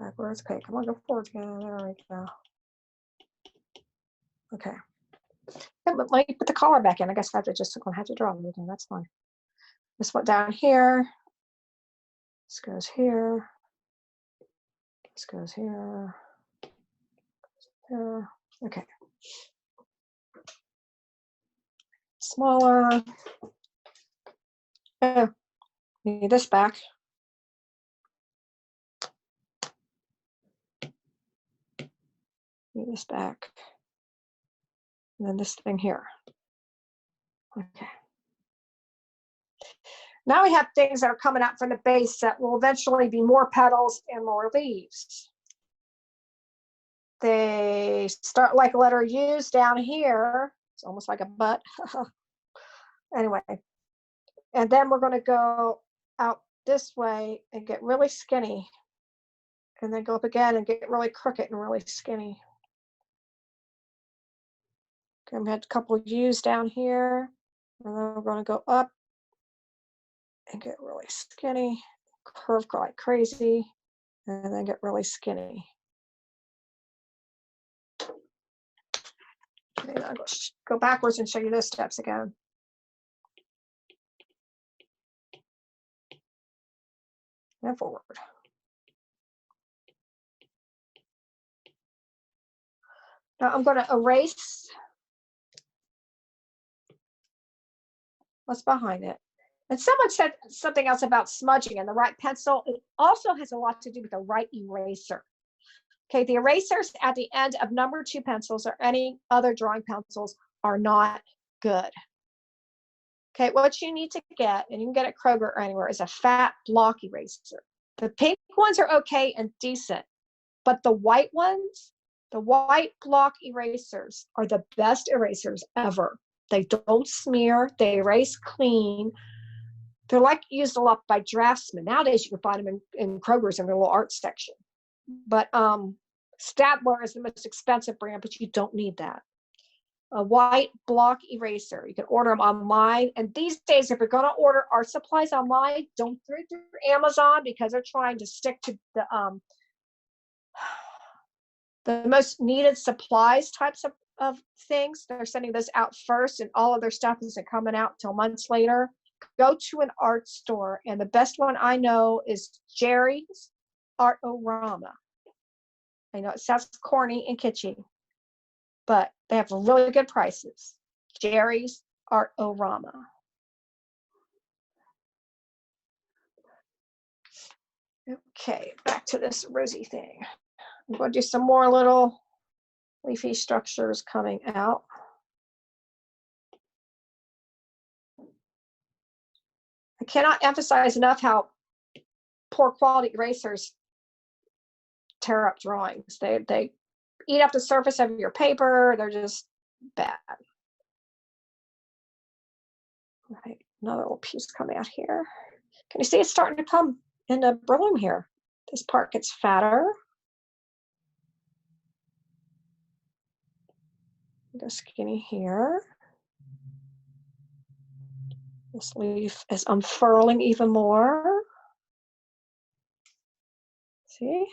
Backwards. Okay, come on, go forwards again. There we go. Okay. Yeah, but let me put the collar back in. I guess I have to just have to draw everything. That's fine. This went down here. This goes here. This goes here. Here. Okay. Smaller. Oh, need this back. Need this back. And then this thing here. Okay. Now we have things that are coming out from the base that will eventually be more petals and more leaves. They start like letter U's down here. It's almost like a butt. Anyway, and then we're going to go out this way and get really skinny. And then go up again and get really crooked and really skinny. Okay, we had a couple of U's down here. And then we're going to go up and get really skinny, curve like crazy, and then get really skinny. Okay, now go backwards and show you those steps again. And forward. Now I'm going to erase what's behind it. And someone said something else about smudging and the right pencil. It also has a lot to do with the right eraser. Okay, the erasers at the end of number 2 pencils or any other drawing pencils are not good. Okay, what you need to get, and you can get it at Kroger or anywhere, is a fat block eraser. The pink ones are okay and decent, but the white ones, the white block erasers are the best erasers ever. They don't smear, they erase clean. They're like used a lot by draftsmen. Nowadays, you can find them in Kroger's in their little art section. But Stadler is the most expensive brand, but you don't need that. A white block eraser. You can order them online. And these days, if you're going to order art supplies online, don't do it through Amazon because they're trying to stick to the most needed supplies types of things. They're sending those out first, and all of their stuff isn't coming out till months later. Go to an art store, and the best one I know is Jerry's Art-O-Rama. I know it sounds corny and kitschy, but they have really good prices. Jerry's Art-O-Rama. Okay, back to this rosy thing. I'm going to do some more little leafy structures coming out. I cannot emphasize enough how poor quality erasers tear up drawings. They eat up the surface of your paper. They're just bad. All right, another little piece coming out here. Can you see it's starting to come into bloom here? This part gets fatter. Go skinny here. This leaf is unfurling even more. See?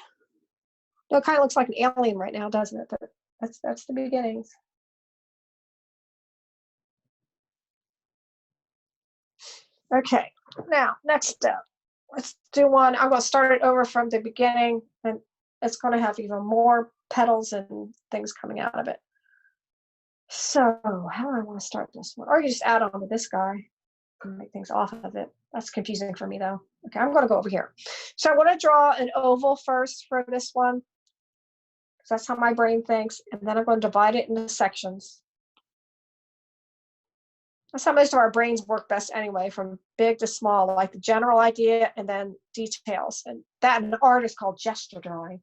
It kind of looks like an alien right now, doesn't it? But that's the beginnings. Okay, now next step. Let's do one. I'm going to start it over from the beginning, and it's going to have even more petals and things coming out of it. So how do I want to start this one? Or you just add on to this guy and make things off of it. That's confusing for me though. Okay, I'm going to go over here. So I want to draw an oval first for this one, because that's how my brain thinks, and then I'm going to divide it into sections. That's how most of our brains work best anyway, from big to small, like the general idea and then details. And that in art is called gesture drawing.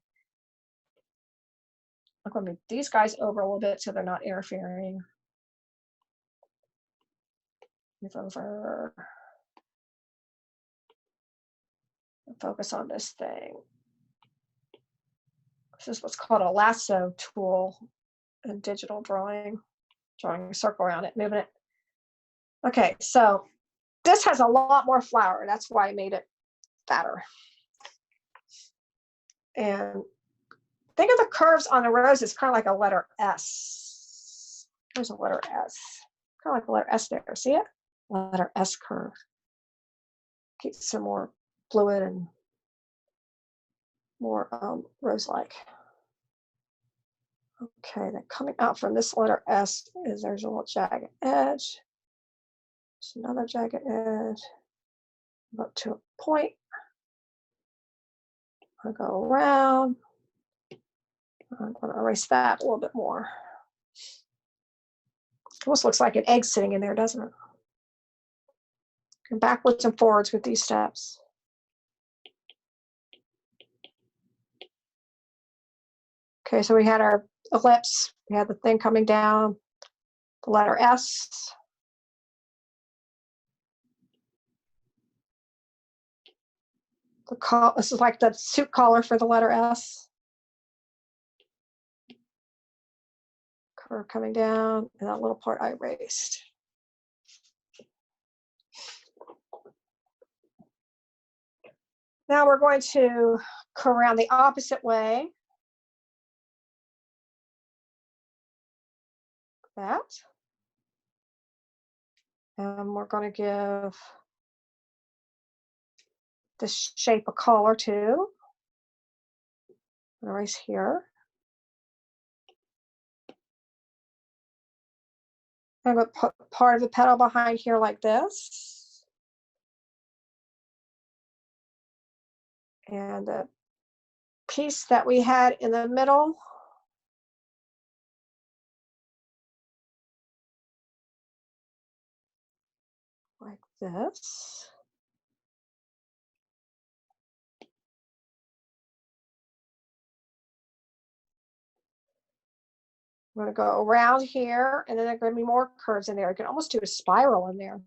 I'm going to move these guys over a little bit so they're not interfering. Move over. Focus on this thing. This is what's called a lasso tool in digital drawing. Drawing a circle around it, moving it. Okay, so this has a lot more flower. That's why I made it fatter. And think of the curves on the rose as kind of like a letter S. There's a letter S. Kind of like a letter S there. See it? Letter S curve. Keeps some more fluid and more rose-like. Okay, then coming out from this letter S is there's a little jagged edge. There's another jagged edge. Up to a point. I'll go around. I'm going to erase that a little bit more. Almost looks like an egg sitting in there, doesn't it? And backwards and forwards with these steps. Okay, so we had our ellipse. We had the thing coming down, the letter S. This is like the suit collar for the letter S. Curve coming down, and that little part I erased. Now we're going to go around the opposite way. That. And we're going to give this shape a collar too. Erase here. I'm going to put part of the petal behind here like this. And the piece that we had in the middle, like this. I'm going to go around here, and then there are going to be more curves in there. You can almost do a spiral in there.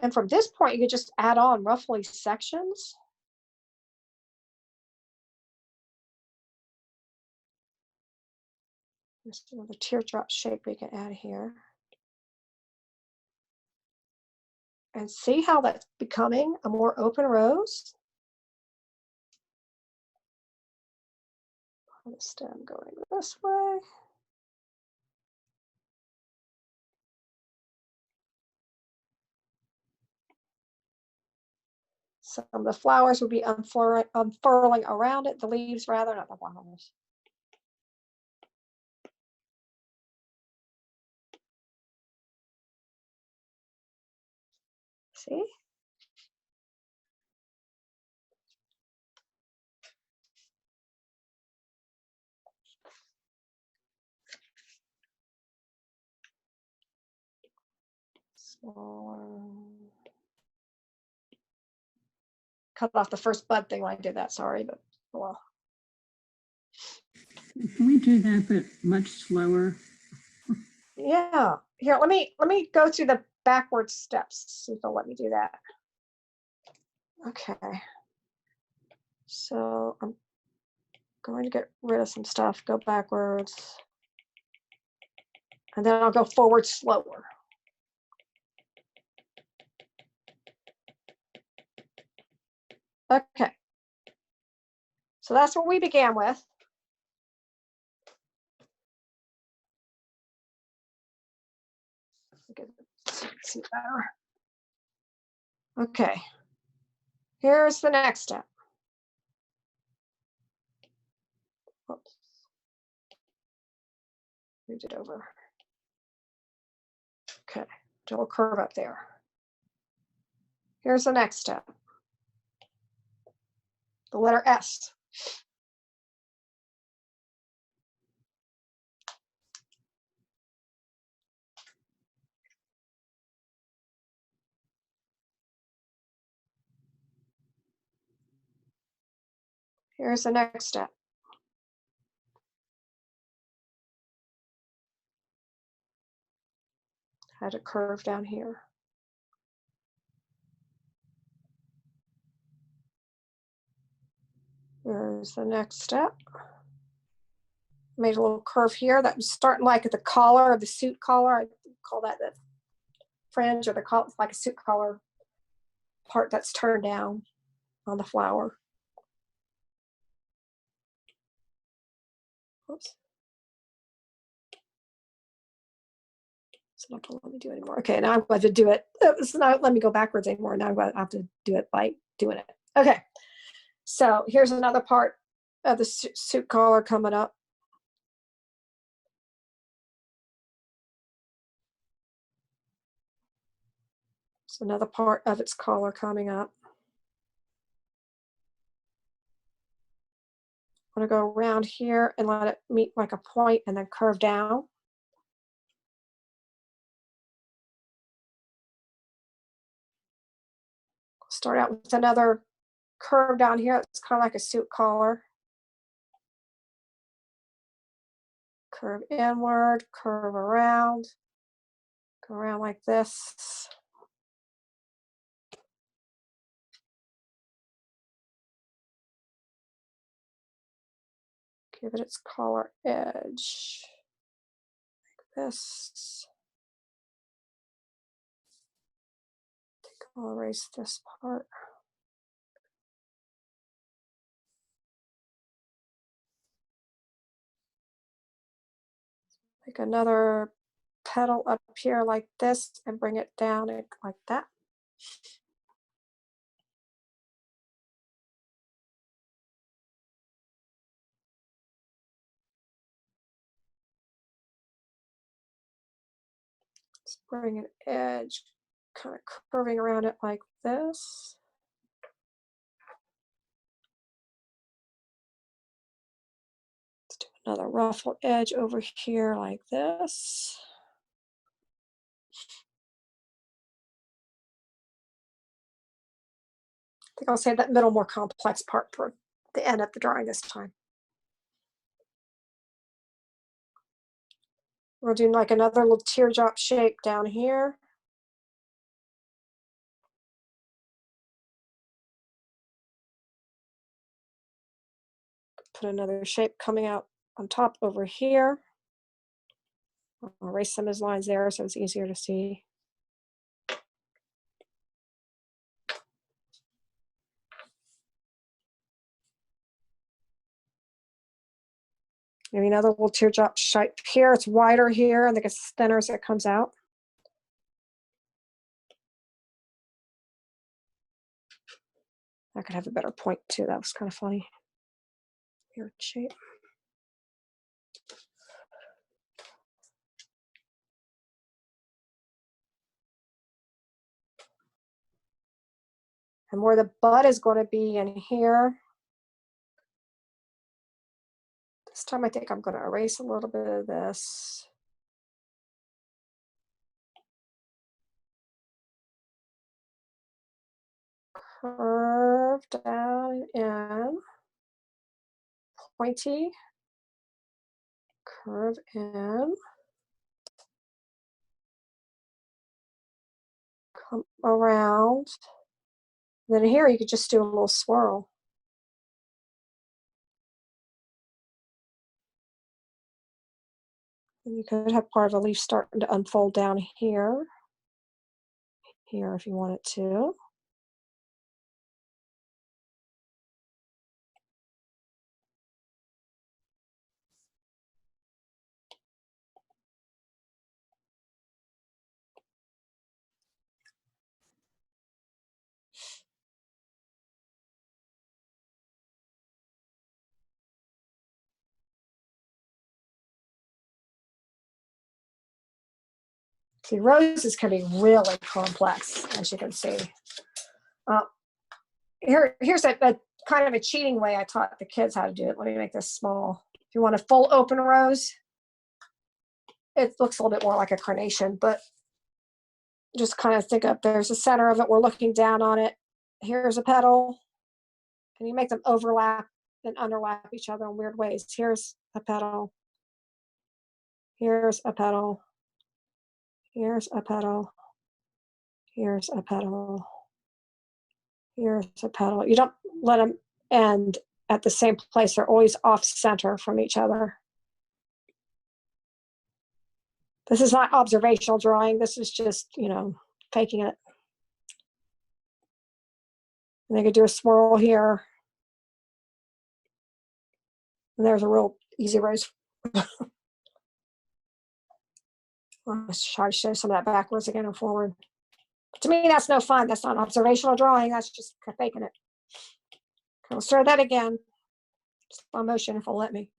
And from this point, you can just add on roughly sections. There's another teardrop shape we can add here. And see how that's becoming a more open rose? The stem going this way. Some of the flowers would be unfurling around it, the leaves rather, not the flowers. See? Smaller. Cut off the first bud thing when I did that, sorry, but well. Can we do that, but much slower? Yeah, here, let me go through the backwards steps, see if they'll let me do that. Okay. So I'm going to get rid of some stuff, go backwards, and then I'll go forward slower. Okay. So that's what we began with. See better. Okay. Here's the next step. Oops. Moved it over. Okay, do a little curve up there. Here's the next step. The letter S. Here's the next step. Had a curve down here. Here's the next step. Made a little curve here that was starting like at the collar of the suit collar. I call that the fringe, or the collar, like a suit collar part that's turned down on the flower. Oops. It's not going to let me do it anymore. Okay, now I'm going to do it. It's not let me go backwards anymore. Now I'm going to have to do it by doing it. Okay, so here's another part of the suit collar coming up. It's another part of its collar coming up. I'm going to go around here and let it meet like a point and then curve down. Start out with another curve down here. It's kind of like a suit collar. Curve inward, curve around, go around like this. Give it its collar edge, like this. I'll erase this part. Make another petal up here like this and bring it down like that. Let's bring an edge kind of curving around it like this. Let's do another ruffled edge over here like this. I think I'll save that middle more complex part for the end of the drawing this time. We'll do like another little teardrop shape down here. Put another shape coming out on top over here. I'll erase some of his lines there so it's easier to see. Maybe another little teardrop shape here. It's wider here. I think it's thinner as it comes out. I could have a better point too. That was kind of funny. Weird shape. And where the bud is going to be in here. This time I think I'm going to erase a little bit of this. Curve down in. Pointy. Curve in. Come around. Then here you could just do a little swirl. And you could have part of a leaf starting to unfold down here. Here if you wanted to. See, roses can be really complex, as you can see. Here's a kind of a cheating way I taught the kids how to do it. Let me make this small. If you want a full open rose, it looks a little bit more like a carnation, but just kind of think of, there's the center of it. We're looking down on it. Here's a petal. And you make them overlap and underlap each other in weird ways. Here's a petal. Here's a petal. Here's a petal. Here's a petal. Here's a petal. You don't let them end at the same place. They're always off center from each other. This is not observational drawing. This is just, you know, faking it. And they could do a swirl here. And there's a real easy rose. I'll try to show some of that backwards again and forward. But to me, that's no fun. That's not observational drawing. That's just faking it. I'll start that again. Slow motion if it'll let me.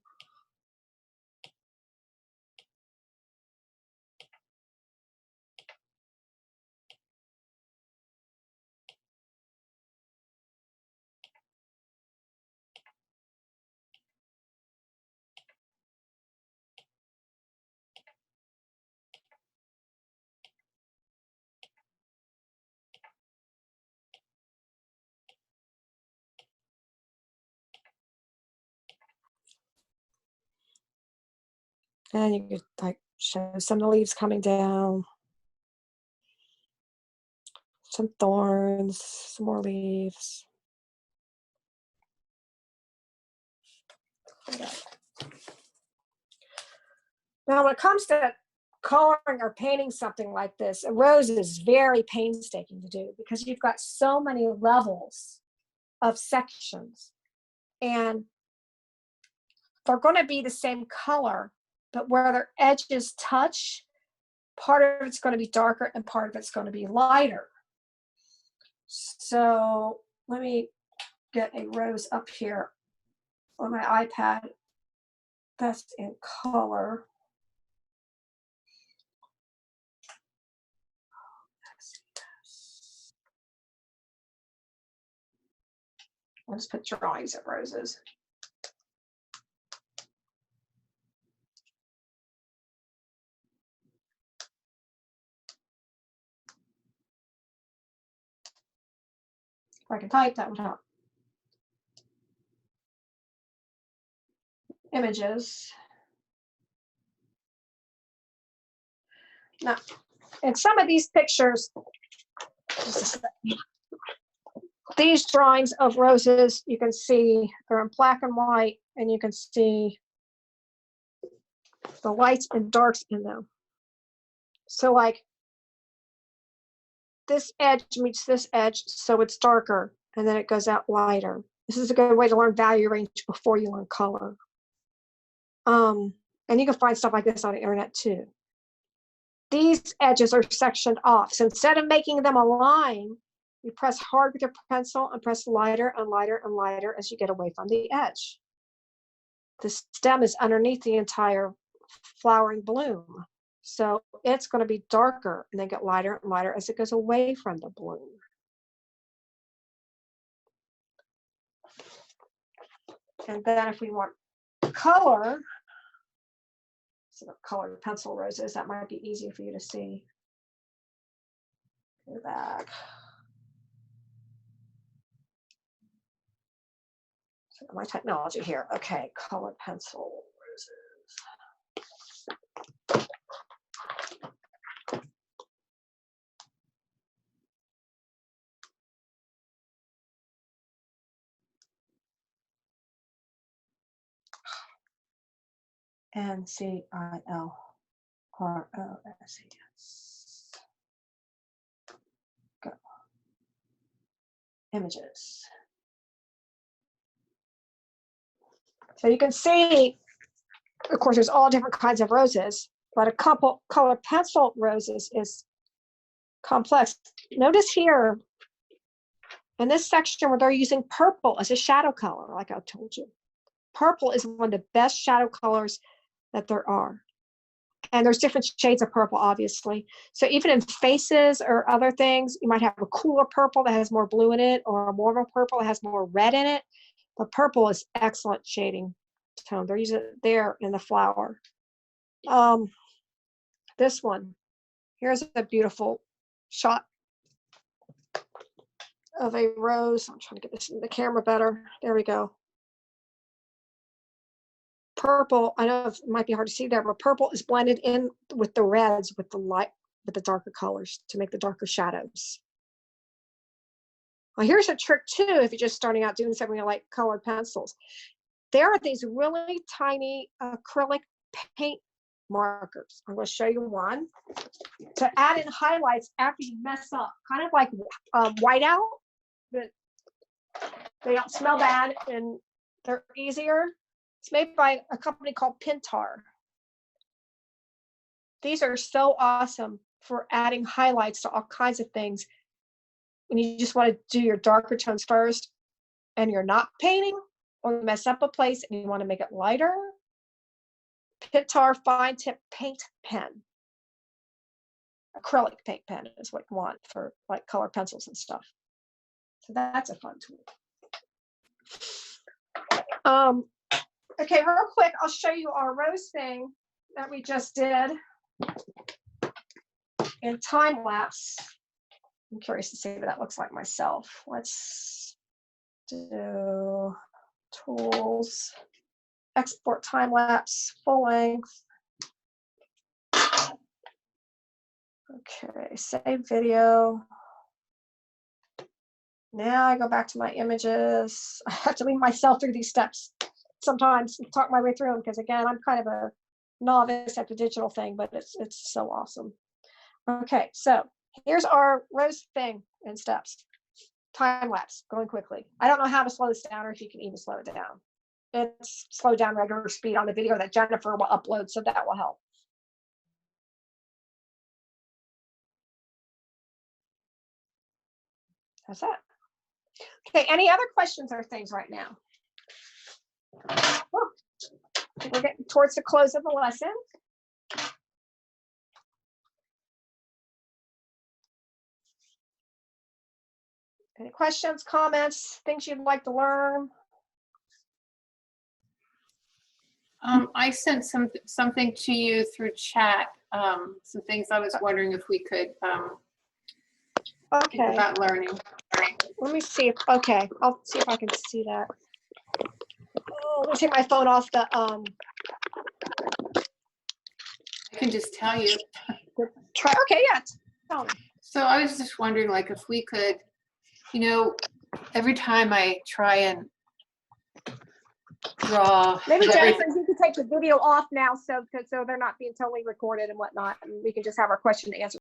And you could like show some of the leaves coming down, some thorns, some more leaves. Now, when it comes to coloring or painting something like this, a rose is very painstaking to do because you've got so many levels of sections, and they're going to be the same color, but where their edges touch, part of it's going to be darker and part of it's going to be lighter. So let me get a rose up here on my iPad that's in color. I'll just put drawings of roses. If I can type, that would help. Images. Now, in some of these pictures, these drawings of roses, you can see they're in black and white, and you can see the lights and darks in them. So like this edge meets this edge, so it's darker, and then it goes out lighter. This is a good way to learn value range before you learn color. And you can find stuff like this on the internet too. These edges are sectioned off. So instead of making them a line, you press hard with your pencil and press lighter and lighter and lighter as you get away from the edge. The stem is underneath the entire flowering bloom. So it's going to be darker and then get lighter and lighter as it goes away from the bloom. And then if we want color, sort of colored pencil roses, that might be easy for you to see. Go back. So my technology here. Okay, colored pencil roses. N-C-I-L-R-O-S-E-S. Go. Images. So you can see, of course, there's all different kinds of roses, but a couple colored pencil roses is complex. Notice here in this section where they're using purple as a shadow color, like I told you. Purple is one of the best shadow colors that there are. And there's different shades of purple, obviously. So even in faces or other things, you might have a cooler purple that has more blue in it, or a warmer purple that has more red in it. But purple is excellent shading tone. They're using it there in the flower. This one, here's a beautiful shot of a rose. I'm trying to get this in the camera better. There we go. purple, I know it might be hard to see there, but purple is blended in with the reds, with the light, with the darker colors to make the darker shadows. Well, here's a trick too, if you're just starting out doing something like colored pencils. There are these really tiny acrylic paint markers. I'm going to show you one to add in highlights after you mess up, kind of like whiteout, but they don't smell bad and they're easier. It's made by a company called Petals. These are so awesome for adding highlights to all kinds of things. When you just want to do your darker tones first and you're not painting or you mess up a place and you want to make it lighter, Petals fine tip paint pen. Acrylic paint pen is what you want for like color pencils and stuff. So that's a fun tool. Okay, real quick, I'll show you our rose thing that we just did in Time-Lapse. I'm curious to see what that looks like myself. Let's do tools, export Time-Lapse, full length. Okay, save video. Now I go back to my images. I have to lead myself through these steps sometimes, talk my way through them, because again, I'm kind of a novice at the digital thing, but it's so awesome. Okay, so here's our rose thing in steps. Time-Lapse, going quickly. I don't know how to slow this down or if you can even slow it down. It's slowed down regular speed on the video that Jennifer will upload, so that will help. That's that. Okay, any other questions or things right now? Oh, we're getting towards the close of the lesson. Any questions, comments, things you'd like to learn? I sent something to you through chat, some things I was wondering if we could think about learning. Let me see if, okay, I'll see if I can see that. Oh, let me take my phone off the, I can just tell you. okay, yeah, tell me. So I was just wondering, like, if we could, you know, every time I try and draw. Maybe Jennifer, you can take the video off now, so they're not being totally recorded and whatnot, and we can just have our question and answer